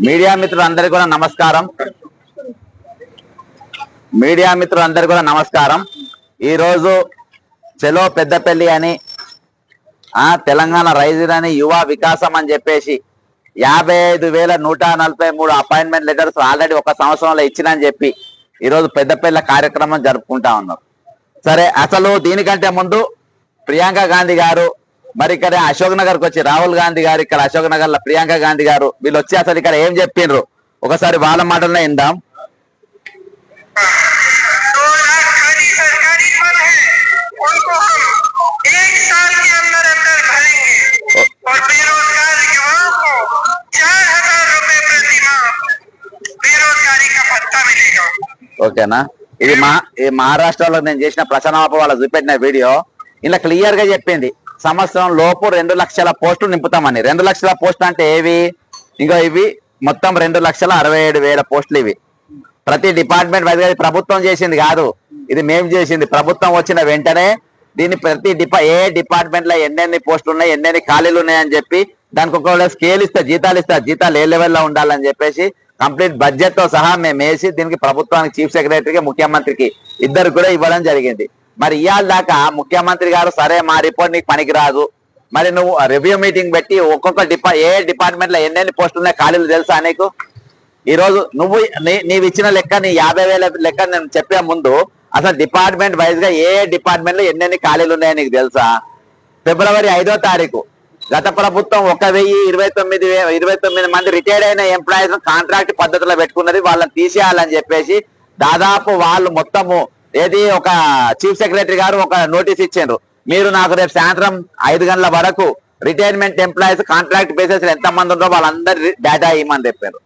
Media మిత్రులందరికీ కూడా నమస్కారం. ఈ రోజు చెలో పెద్దపల్లి అని తెలంగాణ రైజింగ్ అని యువ వికాసం అని చెప్పేసి 55,143 అపాయింట్మెంట్ లెటర్స్ ఆల్రెడీ ఒక సంవత్సరంలో ఇచ్చినని చెప్పి ఈరోజు పెద్దపల్లి కార్యక్రమం జరుపుకుంటా ఉన్నారు. సరే, అసలు దీనికంటే ముందు ప్రియాంక గాంధీ గారు మరి ఇక్కడ అశోక్ నగర్కి వచ్చి రాహుల్ గాంధీ గారు ఇక్కడ అశోక్ నగర్ లో ప్రియాంక గాంధీ గారు వీళ్ళు వచ్చి అసలు ఇక్కడ ఏం చెప్పిండ్రు ఒకసారి వాళ్ళ మాటలనే విందాం. ఓకేనా, ఇది మహారాష్ట్రలో నేను చేసిన ప్రసన్నమాప వాళ్ళ చూపెట్టిన వీడియో. ఇలా క్లియర్ గా చెప్పింది సంవత్సరం లోపు 2 లక్షల పోస్టులు నింపుతామని. 2 లక్షల పోస్టులు అంటే ఏవి? ఇంకా ఇవి మొత్తం 2,67,000 పోస్టులు. ఇవి ప్రతి డిపార్ట్మెంట్ వైజ్ ప్రభుత్వం చేసింది కాదు, ఇది మేము చేసింది. ప్రభుత్వం వచ్చిన వెంటనే దీన్ని ప్రతి ఏ డిపార్ట్మెంట్ లో ఎన్నెన్ని పోస్టులు ఉన్నాయి, ఎన్నెన్ని ఖాళీలు ఉన్నాయని చెప్పి దానికి ఒక స్కేల్ ఇస్తా, జీతాలు ఏ లెవెల్లో ఉండాలని చెప్పేసి కంప్లీట్ బడ్జెట్ తో సహా మేము వేసి దీనికి ప్రభుత్వానికి చీఫ్ సెక్రటరీకి ముఖ్యమంత్రికి ఇద్దరు కూడా ఇవ్వడం జరిగింది. మరి ఇవాళ దాకా ముఖ్యమంత్రి గారు సరే మా రిపోర్ట్ నీకు పనికిరాదు, మరి నువ్వు రివ్యూ మీటింగ్ పెట్టి ఒక్కొక్క ఏ డిపార్ట్మెంట్ లో ఎన్నెన్ని పోస్టులు ఉన్నాయి ఖాళీలు తెలుసా నీకు? ఈ రోజు నువ్వు నీవు ఇచ్చిన లెక్క, నీ 50,000 లెక్క నేను చెప్పే ముందు అసలు డిపార్ట్మెంట్ వైజ్ గా ఏ డిపార్ట్మెంట్ లో ఎన్నెన్ని ఖాళీలు ఉన్నాయో నీకు తెలుసా? ఫిబ్రవరి 5వ తారీఖు గత ప్రభుత్వం 1,029 మంది రిటైర్డ్ అయిన ఎంప్లాయీస్ కాంట్రాక్ట్ పద్ధతిలో పెట్టుకున్నది, వాళ్ళని తీసేయాలని చెప్పేసి దాదాపు వాళ్ళు మొత్తము ఏది ఒక చీఫ్ సెక్రటరీ గారు ఒక నోటీస్ ఇచ్చారు, మీరు నాకు రేపు సాయంత్రం 5 గంటల వరకు రిటైర్మెంట్ ఎంప్లాయీస్ కాంట్రాక్ట్ బేసిస్ ఎంత మంది ఉన్నారో వాళ్ళందరి డేటా ఇవ్వమని చెప్పారు.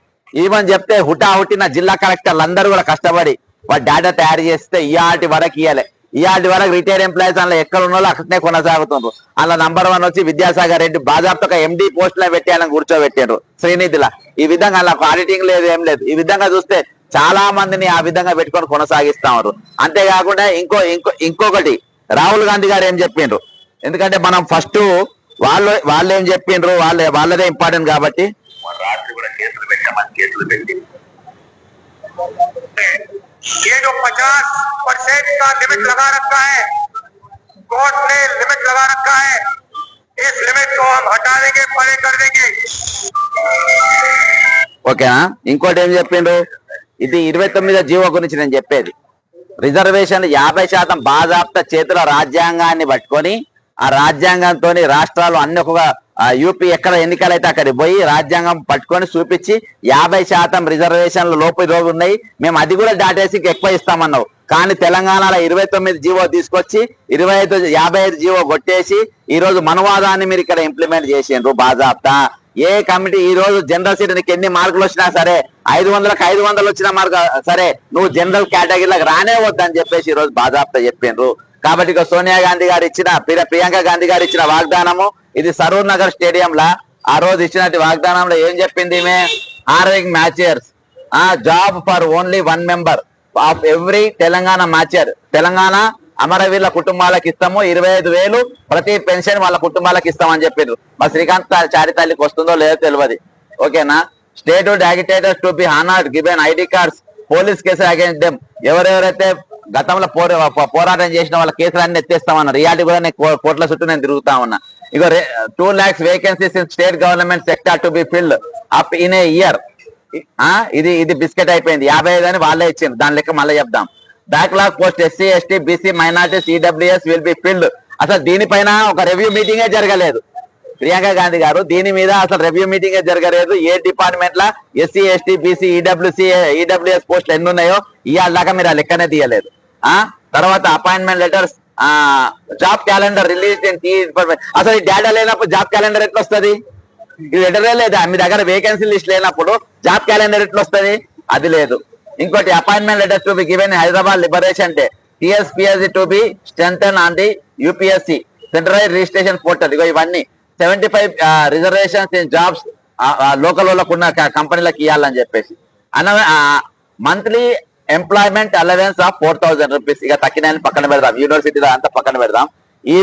ఇవ్వని చెప్తే హుటాహుటిన జిల్లా కలెక్టర్లు అందరూ కూడా కష్టపడి వాళ్ళ డేటా తయారు చేస్తే ఇయాటి వరకు రిటైర్డ్ ఎంప్లాయీస్ అందులో ఎక్కడ ఉన్నారో అక్కడనే కొనసాగుతున్నారు. అలా నంబర్ 1 వచ్చి విద్యాసాగర్ రెడ్డి బాజాప్తోగా ఎండి పోస్టులో పెట్టాలని కూర్చోబెట్టారు శ్రీనిధిలా. ఈ విధంగా అలా ఆడిటింగ్ లేదు, ఏం లేదు. ఈ విధంగా చూస్తే చాలా మందిని ఆ విధంగా పెట్టుకొని కొనసాగిస్తా ఉన్నారు. అంతేకాకుండా ఇంకొకటి రాహుల్ గాంధీ గారు ఏం చెప్పిండ్రు, ఎందుకంటే మనం ఫస్ట్ వాళ్ళు ఏం చెప్పిండ్రు వాళ్ళదే ఇంపార్టెంట్ కాబట్టి ये जो 50% का लिमिट लगा रखा है, कोर्ट ने लिमिट लगा रखा है, इस लिमिट को हम हटा देंगे, परे कर देंगे. ఓకేనా? ఇంకోటి ఏం చెప్పిండ్రు, ఇది 29వ జీవో గురించి నేను చెప్పేది. రిజర్వేషన్ 50% బాజాప్తా చేతుల రాజ్యాంగాన్ని పట్టుకొని ఆ రాజ్యాంగంతో రాష్ట్రాలు అన్ని ఒక యూపీ ఎక్కడ ఎన్నికలైతే అక్కడికి పోయి రాజ్యాంగం పట్టుకొని చూపించి 50% రిజర్వేషన్లు లోపు రోజు ఉన్నాయి, మేము అది కూడా దాటేసి ఎక్కువ ఇస్తామన్నావు. కానీ తెలంగాణలో 29 జీవో తీసుకొచ్చి 55 జీవో కొట్టేసి ఈ రోజు మనవాదాన్ని మీరు ఇక్కడ ఇంప్లిమెంట్ చేసిండ్రు బాజాప్తా. ఏ కమిటీ ఈ రోజు జనరల్ సీట్ నీకు ఎన్ని మార్కులు వచ్చినా సరే 500కి 500 వచ్చిన మార్కు సరే నువ్వు జనరల్ కేటగిరీలకు రానే వద్దని చెప్పేసి ఈ రోజు బాజాప్తా చెప్పిండ్రు. కాబట్టి ఇక సోనియా గాంధీ గారు ఇచ్చిన ప్రియాంక గాంధీ గారు ఇచ్చిన వాగ్దానము ఇది సరూర్ నగర్ స్టేడియం లా ఆ రోజు ఇచ్చినట్టు వాగ్దానంలో ఏం చెప్పింది, హార్వింగ్ martyrs job for only 1 member of every Telangana martyr. Telangana అమరవీరుల కుటుంబాలకు ఇస్తాము 25,000 ప్రతి పెన్షన్ వాళ్ళ కుటుంబాలకు ఇస్తామని చెప్పిండ్రు. మా శ్రీకాంత్ చారి తల్లికి వస్తుందో లేదో తెలియదు. ఓకేనా? State agitators to be honoured given ID cards, police కేసులు అగేన్స్ట్ దెమ్. ఎవరెవరైతే గతంలో పోరాటం చేసిన వాళ్ళ కేసులన్నీ ఎత్తేస్తామన్నారు. రియాలిటీ కూడా నేను కోర్టుల చుట్టూ నేను తిరుగుతా ఉన్నా. ఇక 2 lakhs vacancies in state government sector to be filled up in a year. ఇది బిస్కెట్ అయిపోయింది. 55 అని వాళ్ళే ఇచ్చింది. దాని లెక్క మళ్ళీ చెప్దాం. Backlog post SC ST BC minorities EWS will be filled. అసలు దీనిపైన ఒక రివ్యూ మీటింగే జరగలేదు. ప్రియాంక గాంధీ గారు దీని మీద అసలు రివ్యూ మీటింగే జరగలేదు. ఏ డిపార్ట్మెంట్ లా ఎస్సీ ఎస్టీ బీసీ ఈడబ్ల్యూఎస్ పోస్టులు ఎన్ని ఉన్నాయో ఇవాళ దాకా మీరు ఆ లెక్కనే తీయలేదు. తర్వాత appointment letters, job calendar release అసలు ఈ డేటా లేనప్పుడు జాబ్ క్యాలెండర్ ఎట్లా వస్తుంది? ఇది లెటరే లేదా? మీ దగ్గర వేకెన్సీ లిస్ట్ లేనప్పుడు జాబ్ క్యాలెండర్ ఎట్లా వస్తుంది? అది లేదు. ఇంకోటి appointment letters to be given Hyderabad liberation day, TSPSC to be strengthen on the UPSC centralise registration portal. ఇవన్నీ 75 రిజర్వేషన్స్ ఇన్ జాబ్స్ లోకల్ వాళ్ళకు ఉన్న కంపెనీలకు ఇవ్వాలని చెప్పేసి monthly employment allowance of 4,000 rupees. ఇక తక్కిన పక్కన పెడదాం, యూనివర్సిటీలో అంతా పక్కన పెడదాం. ఈ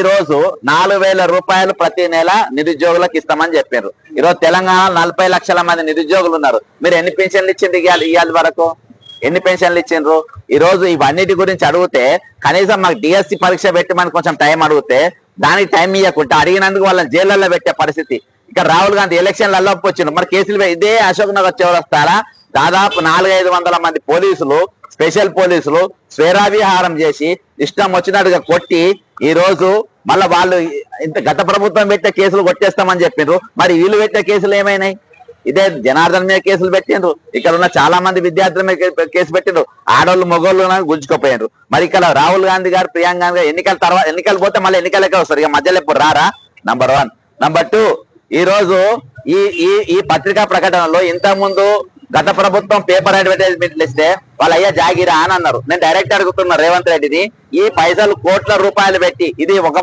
రోజు 4,000 రూపాయలు ప్రతి నెల నిరుద్యోగులకు ఇస్తామని చెప్పారు. ఈరోజు తెలంగాణలో 40 లక్షల మంది నిరుద్యోగులు ఉన్నారు. మీరు ఎన్ని పెన్షన్లు ఇచ్చిండ్రు ఇవాళ వరకు? ఎన్ని పెన్షన్లు ఇచ్చిండ్రు? ఈ రోజు ఇవన్నిటి గురించి అడిగితే కనీసం మాకు డిఎస్సి పరీక్ష పెట్టి మనకు కొంచెం టైం అడిగితే దానికి టైం ఇవ్వకుండా అడిగినందుకు వాళ్ళని జైళ్ళల్లో పెట్టే పరిస్థితి. ఇక రాహుల్ గాంధీ ఎలక్షన్లలో వచ్చిండ్రు, మరి కేసులు ఇదే అశోక్ నగర్ చివరస్తారా దాదాపు 400-500 మంది పోలీసులు, స్పెషల్ పోలీసులు స్వేరావిహారం చేసి ఇష్టం వచ్చినట్టుగా కొట్టి ఈ రోజు మళ్ళీ వాళ్ళు ఇంత గత ప్రభుత్వం పెట్టే కేసులు కొట్టేస్తామని చెప్పిండ్రు. మరి వీళ్ళు పెట్టే కేసులు ఏమైనాయి? ఇదే జనార్దన్ మీద కేసులు పెట్టిండ్రు, ఇక్కడ ఉన్న చాలా మంది విద్యార్థుల మీద కేసు పెట్టిండ్రు, ఆడోళ్ళు మగోళ్ళు గుంజుకోపోయారు. మరి ఇక్కడ రాహుల్ గాంధీ గారు, ప్రియాంక గాంధీ గారు ఎన్నికల తర్వాత ఎన్నికలు పోతే మళ్ళీ ఎన్నికలకే వస్తారు, ఇక మధ్యలో ఎప్పుడు రారా? నంబర్ 1. నంబర్ 2, ఈ రోజు ఈ పత్రికా ప్రకటనలో ఇంత ముందు గత ప్రభుత్వం పేపర్ అడ్వర్టైజ్మెంట్లు ఇస్తే వాళ్ళు అయ్యా జాగిరా అని అన్నారు. నేను డైరెక్ట్ అడుగుతున్నా రేవంత్ రెడ్డిని, ఈ పైసలు కోట్ల రూపాయలు పెట్టి ఇది ఒక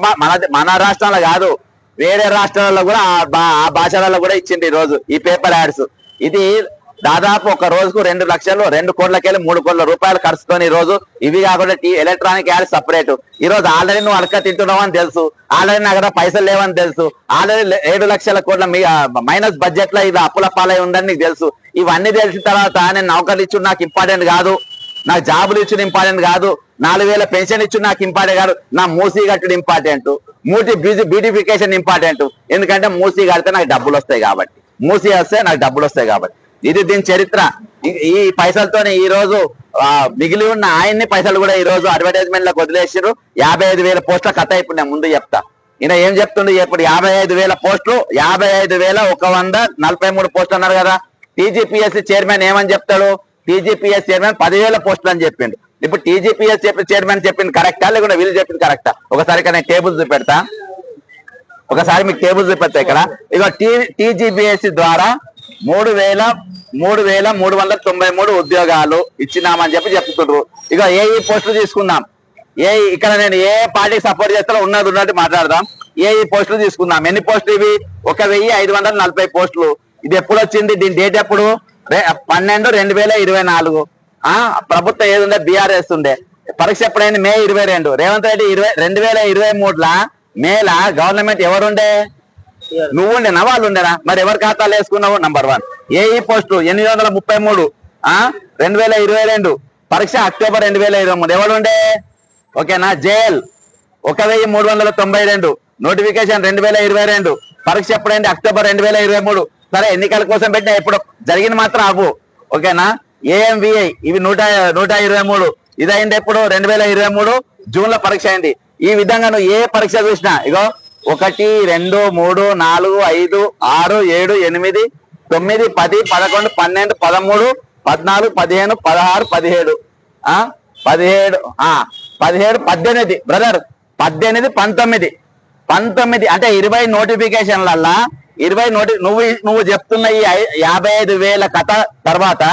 మన రాష్ట్రంలో కాదు వేరే రాష్ట్రాలలో కూడా ఆ భాషలలో కూడా ఇచ్చింది ఈ రోజు ఈ పేపర్ యాడ్స్. ఇది దాదాపు ఒక రోజుకు 2 లక్షలు 2 కోట్లకెళ్ళి 3 కోట్ల రూపాయలు ఖర్చుకొని ఈ రోజు ఇవి కాకుండా ఎలక్ట్రానిక్ యాడ్ సపరేట్. ఈ రోజు ఆల్రెడీ నువ్వు అడక తింటున్నావు అని తెలుసు, ఆల్రెడీ నా దగ్గర పైసలు లేవని తెలుసు, ఆల్రెడీ 7 లక్షల కోట్ల మైనస్ బడ్జెట్ లో ఇది అప్పుల పాలై ఉందని నీకు తెలుసు. ఇవన్నీ తెలిసిన తర్వాత నేను నౌకర్లు ఇచ్చుడు నాకు ఇంపార్టెంట్ కాదు, నాకు జాబులు ఇచ్చుడు ఇంపార్టెంట్ కాదు, 4,000 పెన్షన్ ఇచ్చుడు నాకు ఇంపార్టెంట్ కాదు, నా మూసీ కట్టుడు ఇంపార్టెంట్, బ్యూటిఫికేషన్ ఇంపార్టెంట్. ఎందుకంటే మూసీ కడితే నాకు డబ్బులు వస్తాయి కాబట్టి, మూసీ వస్తే నాకు డబ్బులు వస్తాయి కాబట్టి. ఇది దీని చరిత్ర. ఈ పైసలతోనే ఈ రోజు మిగిలి ఉన్న ఆయన్ని పైసలు కూడా ఈ రోజు అడ్వర్టైజ్మెంట్ లకు వదిలేసారు. 55,000 పోస్టుల కథ ఇప్పుడు నేను ముందు చెప్తా. ఈయన ఏం చెప్తుంది ఇప్పుడు? 55,000 పోస్టులు, 55,143 పోస్టులు అన్నారు కదా. టీజీపీఎస్సీ చైర్మన్ ఏమని చెప్తాడు? టీజీపీఎస్ చైర్మన్ 10,000 పోస్టులు అని చెప్పిండు. ఇప్పుడు టీజీపీఎస్ చైర్మన్ చెప్పింది కరెక్టా లేకుండా వీళ్ళు చెప్పింది కరెక్టా? ఒకసారి నేను టేబుల్ చూపెడతా, ఒకసారి మీకు టేబుల్ చూపెడతా. ఇక్కడ ఇక టీజీపీఎస్సీ ద్వారా 3,393 ఉద్యోగాలు ఇచ్చినామని చెప్తుండ్రు. ఇక ఏఈ పోస్టులు తీసుకుందాం. ఇక్కడ నేను ఏ పార్టీకి సపోర్ట్ చేస్తారో ఉన్నట్టు మాట్లాడదాం. ఏఈ పోస్టులు తీసుకుందాం. ఎన్ని పోస్టులు ఇవి? 1,540 పోస్టులు. ఇది ఎప్పుడు వచ్చింది? దీని డేట్ ఎప్పుడు? 12/2024. ప్రభుత్వం ఏది ఉండే? బీఆర్ఎస్ ఉండే. పరీక్ష ఎప్పుడైంది? May 22. రేవంత్ రెడ్డి 2023 మేలా గవర్నమెంట్ ఎవరుండే? నువ్వు ఉండేనా వాళ్ళు ఉండేనా? మరి ఎవరి ఖాతాలు వేసుకున్నావు? నంబర్ 1. AE post 833 2022. పరీక్ష అక్టోబర్ 2023. ఎవరుండే? ఓకేనా? జేఎల్ 1,392. నోటిఫికేషన్ 2022. పరీక్ష ఎప్పుడైంది? అక్టోబర్ 2023. సరే ఎన్నికల కోసం పెట్టినా ఎప్పుడు జరిగింది మాత్రం అవ్వు. ఓకేనా? ఏఎంవిఐ ఇవి 123. ఇది అయింది ఎప్పుడు? 2023 జూన్ లో పరీక్ష అయింది. ఈ విధంగా నువ్వు ఏ పరీక్ష చూసినా ఇగో 1, 2, 3, 4, 5, 6, 7, 8, 9, 10, 11, 12, 13, 14, 15, 16, 17, 18 బ్రదర్ 18, 19 అంటే 20 నోటిఫికేషన్లల్లా 20 నువ్వు చెప్తున్న ఈ 55,000 కథ తర్వాత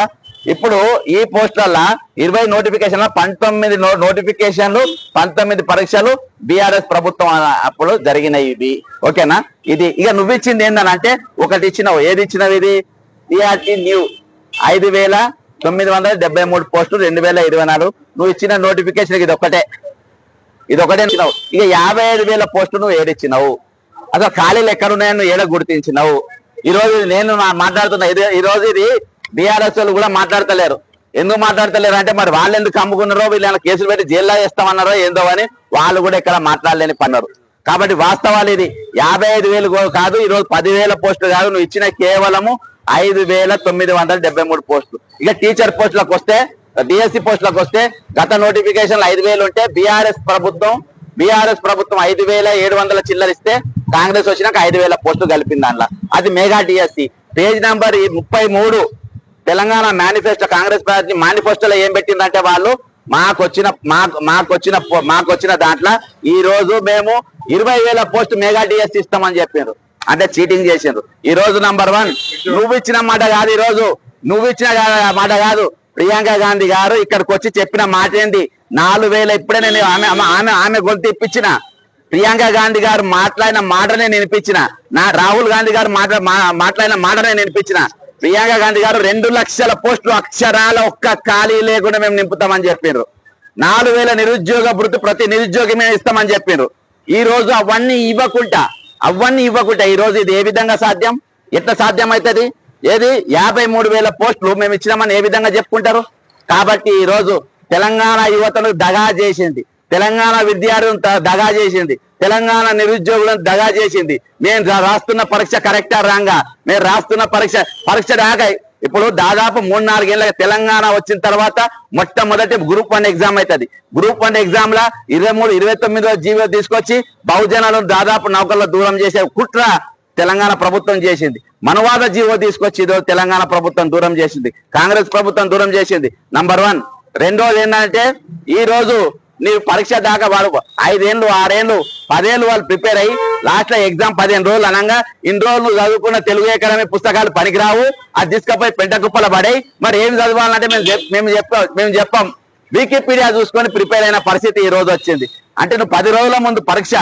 ఇప్పుడు ఈ పోస్టులల్లా 20 నోటిఫికేషన్ల 19 నోటిఫికేషన్లు 19 పరీక్షలు బీఆర్ఎస్ ప్రభుత్వం అప్పుడు జరిగినాయి ఇవి. ఓకేనా? ఇది ఇక నువ్వు ఇచ్చింది ఏంటంటే ఒకటి ఇచ్చినావు. ఏది ఇచ్చినావు? ఇది టీఆర్టీ న్యూ 5,973 పోస్టులు 2024. నువ్వు ఇచ్చిన నోటిఫికేషన్ ఇది ఒకటే ఇచ్చినావు. ఇక 55,000 పోస్టులు నువ్వు ఏడిచ్చినావు. అసలు ఖాళీలు ఎక్కడున్నాయని నువ్వు ఏడ గుర్తించినావు. ఈ రోజు నేను మాట్లాడుతున్నా. ఈ రోజు ఇది బీఆర్ఎస్ వాళ్ళు కూడా మాట్లాడతలేరు. ఎందుకు మాట్లాడతలేరు అంటే మరి వాళ్ళు ఎందుకు అమ్ముకున్నారో, వీళ్ళ కేసులు పెట్టి జైల్లో వేస్తామన్నారో ఏందో అని వాళ్ళు కూడా ఇక్కడ మాట్లాడలేని పన్నారు. కాబట్టి వాస్తవాలు ఇది 55,000 కాదు, ఈ రోజు 10,000 పోస్టులు కాదు. నువ్వు ఇచ్చిన కేవలము 5,973 పోస్టులు. ఇక టీచర్ పోస్టులకు వస్తే, డిఎస్సి పోస్టులకు వస్తే గత నోటిఫికేషన్లు 5,000 ఉంటే బీఆర్ఎస్ ప్రభుత్వం 5,700 చిల్లర ఇస్తే కాంగ్రెస్ వచ్చినాక 5,000 పోస్టులు కలిపింది దాంట్లో. అది mega DSC. Page number 33 Telangana manifesto, Congress party మేనిఫెస్టోలో ఏం పెట్టిందంటే వాళ్ళు మాకొచ్చిన దాంట్లో ఈ రోజు మేము 20,000 పోస్టు మెగా డిఎస్సి ఇస్తామని చెప్పారు. అంటే చీటింగ్ చేసిండ్రు. ఈ రోజు నంబర్ 1 నువ్వు ఇచ్చిన మాట కాదు. ఈ రోజు నువ్వు ఇచ్చిన మాట కాదు. ప్రియాంక గాంధీ గారు ఇక్కడికి వచ్చి చెప్పిన మాట ఏంటి? 4,000 ఇప్పుడే నేను ఆమె గొంతు ఇప్పించిన. ప్రియాంక గాంధీ గారు మాట్లాడిన మాటనే నేను వినిపించిన. రాహుల్ గాంధీ గారు మాట్లాడిన మాటనే నేను వినిపించిన. ప్రియాంక గాంధీ గారు 2 లక్షల పోస్టులు అక్షరాల ఒక్క ఖాళీ లేకుండా మేము నింపుతామని చెప్పారు. 4,000 నిరుద్యోగ భృతి ప్రతి నిరుద్యోగి మేము ఇస్తామని చెప్పారు. ఈ రోజు అవన్నీ ఇవ్వకుండా ఈ రోజు ఇది ఏ విధంగా సాధ్యం? ఎట్లా సాధ్యం అవుతుంది? ఏది 53,000 పోస్టులు మేము ఇచ్చినామని ఏ విధంగా చెప్పుకుంటారు? కాబట్టి ఈ రోజు తెలంగాణ యువతను దగా చేసింది, తెలంగాణ విద్యార్థులను దగా చేసింది, తెలంగాణ నిరుద్యోగులను దగా చేసింది. మేము రాస్తున్న పరీక్ష కరెక్టా రాంగా? మేము రాస్తున్న పరీక్ష రాగా ఇప్పుడు దాదాపు 3-4 ఏళ్ళ తెలంగాణ వచ్చిన తర్వాత మొట్టమొదటి గ్రూప్ 1 ఎగ్జామ్ అవుతుంది. గ్రూప్ 1 ఎగ్జామ్ లా 23-29 జీవో తీసుకొచ్చి బహుజనాలను దాదాపు నౌకల్లో దూరం చేసే కుట్ర తెలంగాణ ప్రభుత్వం చేసింది. మనవాద జీవో తీసుకొచ్చి ఈరోజు తెలంగాణ ప్రభుత్వం దూరం చేసింది, కాంగ్రెస్ ప్రభుత్వం దూరం చేసింది. నంబర్ 1. రెండోది ఏంటంటే ఈ రోజు నీ పరీక్ష దాకా వాడు 5 ఏళ్ళు 6 ఏళ్ళు 10 ఏళ్ళు వాళ్ళు ప్రిపేర్ అయ్యి లాస్ట్ లో ఎగ్జామ్ 15 రోజులు అనగా ఇన్ని రోజులు చదువుకున్న తెలుగు అకాడమీ పుస్తకాలు పనికిరావు, అది తీసుకపోయి పెంట కుప్పల పడాయి. మరి ఏం చదవాలంటే మేము చెప్పాం వికీపీడియా చూసుకొని ప్రిపేర్ అయిన పరిస్థితి ఈ రోజు వచ్చింది. అంటే నువ్వు 10 రోజుల ముందు పరీక్ష,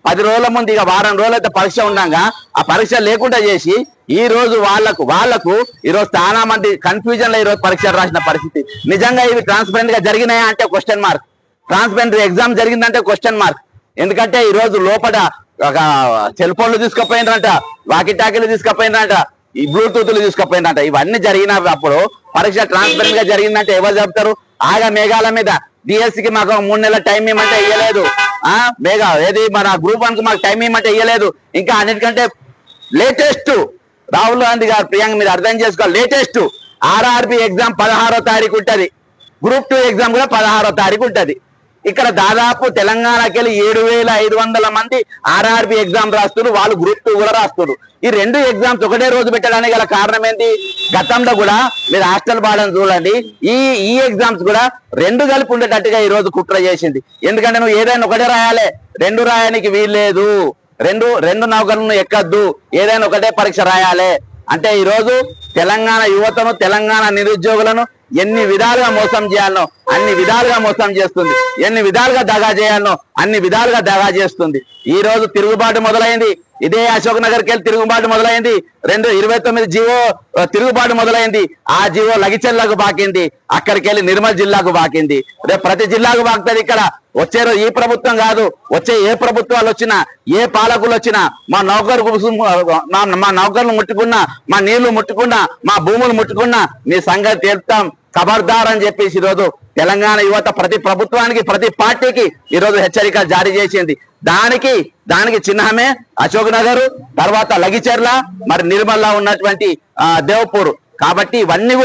10 రోజుల ముందు ఇక వారం రోజులు అయితే పరీక్ష ఉండగా ఆ పరీక్ష లేకుండా చేసి ఈ రోజు వాళ్లకు ఈ రోజు చాలా మంది కన్ఫ్యూజన్ లో ఈ రోజు పరీక్షలు రాసిన పరిస్థితి. నిజంగా ఇవి ట్రాన్స్పరెంట్ గా జరిగినాయా అంటే క్వశ్చన్ మార్క్. ట్రాన్స్పరెంట్ ఎగ్జామ్ జరిగిందంటే క్వశ్చన్ మార్క్. ఎందుకంటే ఈ రోజు లోపల సెల్ ఫోన్లు తీసుకుపోయినరంట, వాకిటాకీలు తీసుకుపోయినరంట, ఈ బ్లూటూత్లు తీసుకుపోయినరంట. ఇవన్నీ జరిగినప్పుడు పరీక్ష ట్రాన్స్పరెంట్ గా జరిగిందంటే ఎవరు చెప్తారు? ఆగా మేఘాల మీద డిఎస్సికి మాకు 3 నెలల టైం ఇవ్వమంటే ఇయ్యలేదు, ఏది మన గ్రూప్ 1 కు మాకు టైం ఇవ్వమంటే ఇయ్యలేదు. ఇంకా అన్నిటికంటే లేటెస్ట్ రాహుల్ గాంధీ గారు ప్రియాంక మీరు అర్థం చేసుకోవాలి, లేటెస్ట్ ఆర్ఆర్బి ఎగ్జామ్ 16వ తారీఖు ఉంటది, గ్రూప్ 2 ఎగ్జామ్ కూడా 16వ తారీఖు ఉంటది. ఇక్కడ దాదాపు తెలంగాణకి వెళ్ళి 7,500 మంది ఆర్ఆర్బి ఎగ్జామ్ రాస్తున్నారు, వాళ్ళు గ్రూప్ 2 కూడా రాస్తున్నారు. ఈ 2 ఎగ్జామ్స్ ఒకటే రోజు పెట్టడానికి గల కారణం ఏంటి? గతంలో కూడా మీరు హాస్టల్ బాడని చూడండి, ఈ ఎగ్జామ్స్ కూడా 2 కలిపి ఉండేటట్టుగా ఈ రోజు కుట్ర చేసింది. ఎందుకంటే నువ్వు ఏదైనా ఒకటే రాయాలి, 2 రాయడానికి వీల్లేదు, రెండు నౌకలను ఎక్కద్దు, ఏదైనా ఒకటే పరీక్ష రాయాలి. అంటే ఈ రోజు తెలంగాణ యువతను, తెలంగాణ నిరుద్యోగులను ఎన్ని విధాలుగా మోసం చేయాలనో అన్ని విధాలుగా మోసం చేస్తుంది, ఎన్ని విధాలుగా దగా చేయాలనో అన్ని విధాలుగా దగా చేస్తుంది. ఈ రోజు తిరుగుబాటు మొదలైంది, ఇదే అశోక్ నగర్కి వెళ్ళి తిరుగుబాటు మొదలైంది, 29 జీవో తిరుగుబాటు మొదలైంది. ఆ జీవో లగిచెల్లకు బాకింది, అక్కడికి వెళ్ళి నిర్మల్ జిల్లాకు బాకింది, రేపు ప్రతి జిల్లాకు బాకుతుంది. ఇక్కడ వచ్చే రోజు ఈ ప్రభుత్వం కాదు, వచ్చే ఏ ప్రభుత్వాలు వచ్చినా, ఏ పాలకులు వచ్చినా మా నౌకర్లు ముట్టుకున్నా, మా నీళ్లు ముట్టుకున్నా, మా భూములు ముట్టుకున్నా మీ సంగతి తేల్తాం, ఖబర్దార్ అని చెప్పేసి ఈరోజు తెలంగాణ యువత ప్రతి ప్రభుత్వానికి, ప్రతి పార్టీకి ఈరోజు హెచ్చరికలు జారీ చేసింది. దానికి చిహ్నమే అశోక్ నగర్, తర్వాత లగిచెర్ల, మరి నిర్మల్లో ఉన్నటువంటి దేవపూర్. కాబట్టి ఇవన్నీ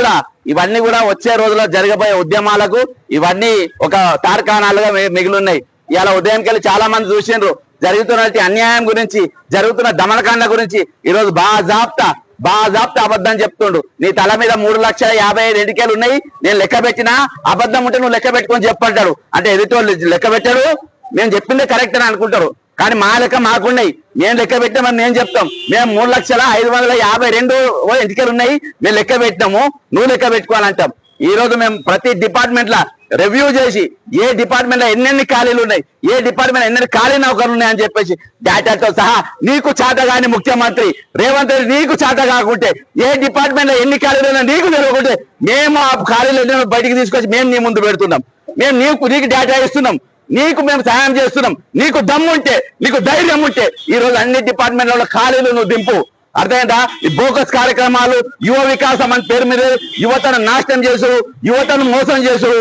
కూడా వచ్చే రోజుల్లో జరగబోయే ఉద్యమాలకు ఇవన్నీ ఒక తార్కాణాలుగా మిగిలిన్నాయి. ఇలా ఉదయంకెళ్ళి చాలా మంది చూసిండ్రు జరుగుతున్నటువంటి అన్యాయం గురించి, జరుగుతున్న దమనకాండ గురించి. ఈరోజు బాజాప్తా అబద్ధం చెప్తుండు. నీ తల మీద 3,55,000 ఎన్నికలు ఉన్నాయి, నేను లెక్క పెట్టినా అబద్ధం ఉంటే నువ్వు లెక్క పెట్టుకొని చెప్పంటాడు. అంటే ఎదుటోళ్ళు లెక్క పెట్టాడు, మేము చెప్పిందే కరెక్ట్ అని అనుకుంటారు. కానీ మా లెక్క మాకున్నాయి, మేము లెక్క పెట్టామని నేను చెప్తాం. మేము 3,05,552 ఎన్నికలు ఉన్నాయి, మేము లెక్క పెట్టినాము, నువ్వు లెక్క పెట్టుకోవాలంటాం. ఈ రోజు మేము ప్రతి డిపార్ట్మెంట్ లా రివ్యూ చేసి ఏ డిపార్ట్మెంట్ లో ఎన్నెన్ని ఖాళీలు ఉన్నాయి, ఏ డిపార్ట్మెంట్ ఎన్నెన్ని ఖాళీ నౌకర్లు ఉన్నాయని చెప్పేసి డేటాతో సహా నీకు చేతగాని ముఖ్యమంత్రి రేవంత్ రెడ్డి నీకు చేత కాకుంటే ఏ డిపార్ట్మెంట్ లో ఎన్ని ఖాళీలు ఉన్నా నీకు తెలియకుంటే మేము ఆ ఖాళీలు బయటికి తీసుకొచ్చి మేము నీ ముందు పెడుతున్నాం, మేము నీకు డేటా ఇస్తున్నాం, నీకు మేము సహాయం చేస్తున్నాం. నీకు దమ్ముంటే, నీకు ధైర్యం ఉంటే ఈ రోజు అన్ని డిపార్ట్మెంట్లలో ఖాళీలు నువ్వు దింపు. అర్థమైందా? ఈ బోకస్ కార్యక్రమాలు, యువ వికాసం అని పేరు మీద యువతను నాశనం చేసుడు, యువతను మోసం చేసుడు,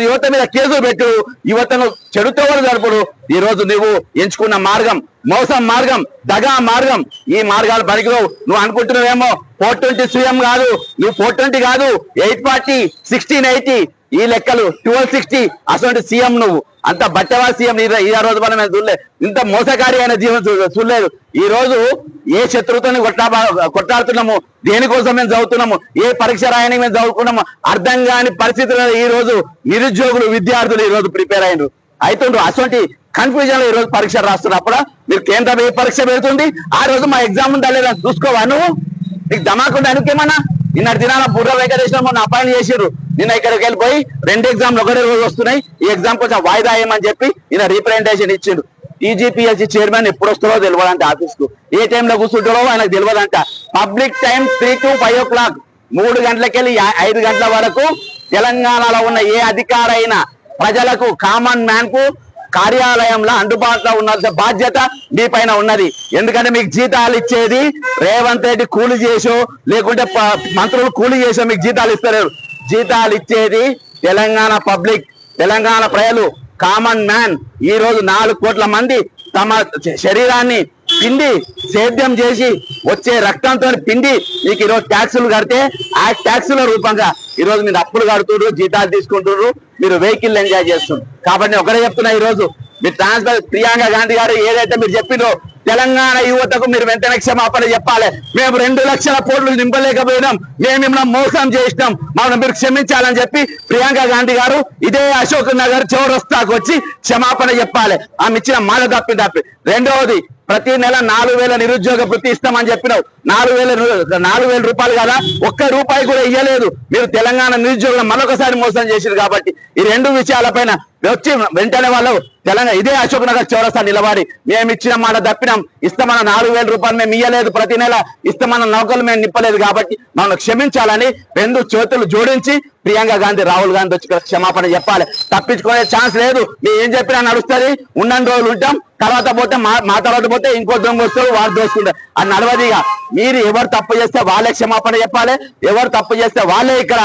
యువత మీద కేసులు పెట్టు, యువతను చెడుతోవలు జరుపుడు. ఈ రోజు నువ్వు ఎంచుకున్న మార్గం మోసం మార్గం, దగా మార్గం. ఈ మార్గాలు పనికిరావు. నువ్వు అనుకుంటున్నావేమో 420 సీఎం కాదు, నువ్వు 420 కాదు, 840, 1680 ఈ లెక్కలు 1260 అసలు సీఎం నువ్వు. అంత బట్టవా సీఎం ఈ రోజు మనం చూడలేదు, ఇంత మోసకారి అయిన జీవనం చూడలేదు. ఈ రోజు ఏ శత్రువుతో కొట్లాడుతున్నాము, దేనికోసం మేము చదువుతున్నాము, ఏ పరీక్ష రాయడానికి మేము చదువుకున్నాము అర్థం కాని పరిస్థితుల్లో ఈ రోజు నిరుద్యోగులు, విద్యార్థులు ఈ రోజు ప్రిపేర్ అయినరు అవుతుండ్రు. అటువంటి కన్ఫ్యూజన్ లో ఈ రోజు పరీక్ష రాస్తున్నప్పుడు మీరు కేంద్రం ఏ పరీక్ష పెడుతుంది, ఆ రోజు మా ఎగ్జామ్ ఉందా లేదా చూసుకోవా నువ్వు? నీకు దమాకుండా అనుకేమన్నా? నిన్నటి దినాన బుర్ర వెంకటేశ్వర మొన్న అపాయింట్ చేసారు, నిన్న ఇక్కడికి వెళ్ళిపోయి 2 ఎగ్జామ్లు ఒకటే రోజు వస్తున్నాయి, ఈ ఎగ్జామ్ కొంచెం వాయిదా వేయమని చెప్పి నిన్న రీప్రజెంటేషన్ ఇచ్చిండు. టీజీపీఎస్సీ చైర్మన్ ఎప్పుడు వస్తారో తెలియదంట, ఆఫీస్ కు ఏ టైంలో కూర్చుంటారో ఆయనకు తెలియదంట. పబ్లిక్ టైం 3 to 5 o'clock, 3 గంటలకెళ్ళి 5 గంటల వరకు తెలంగాణలో ఉన్న ఏ అధికారైనా ప్రజలకు, కామన్ మ్యాన్ కు కార్యాలయంలో అందుబాటులో ఉండాల్సిన బాధ్యత మీ పైన ఉన్నది. ఎందుకంటే మీకు జీతాలు ఇచ్చేది రేవంత్ రెడ్డి కూలి చేసో లేకుంటే మంత్రులు కూలి చేసో మీకు జీతాలు ఇస్తలేరు. జీతాలు ఇచ్చేది తెలంగాణ పబ్లిక్, తెలంగాణ ప్రజలు, కామన్ మ్యాన్. ఈ రోజు 4 కోట్ల మంది తమ శరీరాన్ని పిండి సేద్యం చేసి వచ్చే రక్తంతో పిండి మీకు ఈరోజు ట్యాక్సులు కడితే ఆ ట్యాక్సుల రూపంగా ఈరోజు మీరు అప్పులు కడుతున్నారు, జీతాలు తీసుకుంటున్నారు, మీరు వెహికల్ ఎంజాయ్ చేస్తున్నారు. కాబట్టి ఒకటే చెప్తున్నా, ఈ రోజు మీరు ట్రాన్స్ఫర్ ప్రియాంక గాంధీ గారు ఏదైతే మీరు చెప్పిందో తెలంగాణ యువతకు మీరు వెంటనే క్షమాపణ చెప్పాలి. మేము 2 లక్షల కోట్లు నింపలేకపోయినాం, మేము మిమ్మల్ని మోసం చేసినాం, మమ్మల్ని మీరు క్షమించాలని చెప్పి ప్రియాంక గాంధీ గారు ఇదే అశోక్ నగర్ చౌరస్తాకు వచ్చి క్షమాపణ చెప్పాలి. ఆమె ఇచ్చిన మాట తప్పి. రెండవది, ప్రతి నెల 4,000 నిరుద్యోగ వృత్తి ఇస్తామని చెప్పినావు. 4,000 రూపాయలు కదా, ₹1 కూడా ఇయ్యలేదు. మీరు తెలంగాణ నిరుద్యోగులను మరొకసారి మోసం చేశారు. కాబట్టి ఈ 2 విషయాలపైన వచ్చి వెంటనే వాళ్ళు తెలంగాణ ఇదే అశోక్ నగర్ చౌరస్తా నిలబడి మేము ఇచ్చిన మాట తప్పినాం, ఇస్తామన్న 4,000 రూపాయలు మేము ఇయ్యలేదు, ప్రతి నెల ఇస్తామన్న నౌకలు మేము నింపలేదు, కాబట్టి మనం క్షమించాలని 2 చేతులు జోడించి ప్రియాంక గాంధీ, రాహుల్ గాంధీ వచ్చి క్షమాపణ చెప్పాలి. తప్పించుకునే ఛాన్స్ లేదు. మీరు ఏం చెప్పినా నడుస్తుంది. ఉన్నన్ని రోజులు ఉంటాం, తర్వాత పోతే మా తర్వాత పోతే ఇంకో దొంగ వస్తారు, వాడు దోసుకుంటారు. అది నడవదిగా. మీరు ఎవరు తప్పు చేస్తే వాళ్ళే క్షమాపణ చెప్పాలి, ఎవరు తప్పు చేస్తే వాళ్ళే ఇక్కడ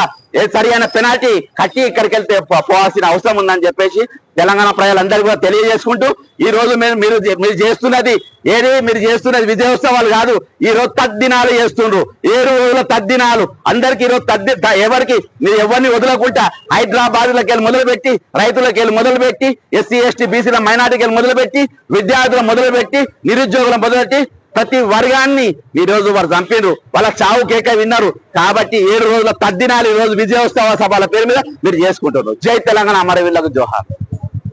సరైన పెనాల్టీ కట్టి ఇక్కడికి వెళ్తే పోవాల్సిన అవసరం ఉందని చెప్పేసి తెలంగాణ ప్రజలందరికీ కూడా తెలియజేసుకుంటూ, ఈ రోజు మీరు చేస్తున్నది ఏది, మీరు చేస్తున్నది విజయోత్సవాలు కాదు, ఈ రోజు తద్దినాలు చేస్తుండ్రు. 7 రోజుల తద్దినాలు అందరికి. ఈ రోజు ఎవరికి మీరు ఎవరిని వదలకుండా హైదరాబాద్లకి వెళ్ళి మొదలుపెట్టి, రైతులకి వెళ్ళి మొదలుపెట్టి, ఎస్సీ ఎస్టీ బీసీల మైనార్టీకి వెళ్ళి మొదలుపెట్టి, విద్యార్థులు మొదలుపెట్టి, నిరుద్యోగులను మొదలుపెట్టి ప్రతి వర్గాన్ని ఈ రోజు వారు చంపినారు, వాళ్ళ చావు కేక విన్నారు. కాబట్టి 7 రోజుల తద్దినాలు ఈ రోజు విజయోత్సవ సభల పేరు మీద మీరు చేసుకుంటున్నారు. జై తెలంగాణ, అమరవీరులకు జోహార్.